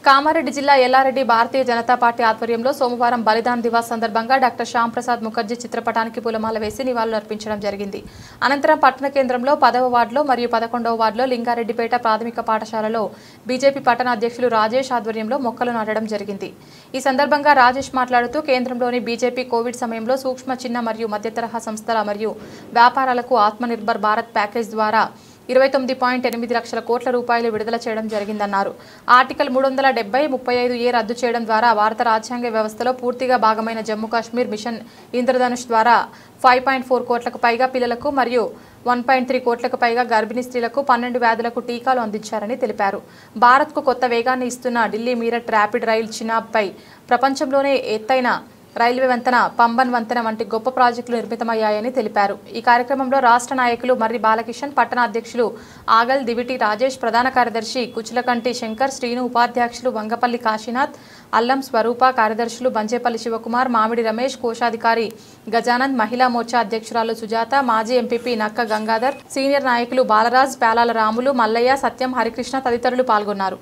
కామారెడ్డి జిల్లా ఎల్లారెడ్డి భారతీయ జనతా పార్టీ ఆధ్వర్యంలో సోమవారం బలిదాన్ దివాస్ సందర్భంగా డాక్టర్ శ్యామ్ ప్రసాద్ ముఖర్జీ చిత్రపటానికి పూలమాల వేసి నివాళులు అర్పించడం జరిగింది. అనంతరం పట్టణ కేంద్రంలో 10వ వార్డులో మరియు 11వ వార్డులో లింగారెడ్డిపేట ప్రాథమిక పాఠశాలలో బీజేపీ పట్టణ అధ్యక్షులు రాజేష్ ఆధ్వర్యంలో మొక్కలు నాటడం జరిగింది. ఈ సందర్భంగా రాజేష్ మాట్లాడుతూ కేంద్రంలోని బీజేపీ కోవిడ్ సమయంలో సూక్ష్మ, చిన్న మరియు మధ్య తరహా సంస్థల మరియు వ్యాపారాలకు ఆత్మనిర్భర్ భారత్ ప్యాకేజ్ ద్వారా 29.8 లక్షల కోట్ల రూపాయలు విడుదల చేయడం జరిగిందన్నారు. ఆర్టికల్ 370/35A రద్దు చేయడం ద్వారా భారత రాజ్యాంగ వ్యవస్థలో పూర్తిగా భాగమైన జమ్మూ కాశ్మీర్ మిషన్ ఇంద్రధనుష్ ద్వారా 5.4 కోట్లకు పైగా పిల్లలకు మరియు 1.3 కోట్లకు పైగా గర్భిణీ స్త్రీలకు 12 వ్యాధులకు టీకాలు అందించారని తెలిపారు. భారత్కు కొత్త వేగాన్ని ఇస్తున్న ఢిల్లీ మీరట్ ర్యాపిడ్ రైల్ చినాబ్పై ప్రపంచంలోనే ఎత్తైన రైల్వే వంతెన పంబన్ వంతెన వంటి గొప్ప ప్రాజెక్టులు నిర్మితమయ్యాయని తెలిపారు. ఈ కార్యక్రమంలో రాష్ట్ర నాయకులు మర్రి బాలకిషన్, పట్టణ అధ్యక్షులు ఆగల్ దివిటి రాజేష్, ప్రధాన కార్యదర్శి కుచిలకంటి శంకర్, శ్రీను, ఉపాధ్యక్షులు వంగపల్లి కాశీనాథ్, అల్లం స్వరూప, కార్యదర్శులు బంజేపల్లి శివకుమార్, మామిడి రమేష్, కోశాధికారి గజానంద్, మహిళా మోర్చా అధ్యక్షురాలు సుజాత, మాజీ ఎంపీపీ నక్క గంగాధర్, సీనియర్ నాయకులు బాలరాజ్, పేలాల రాములు, మల్లయ్య, సత్యం, హరికృష్ణ తదితరులు పాల్గొన్నారు.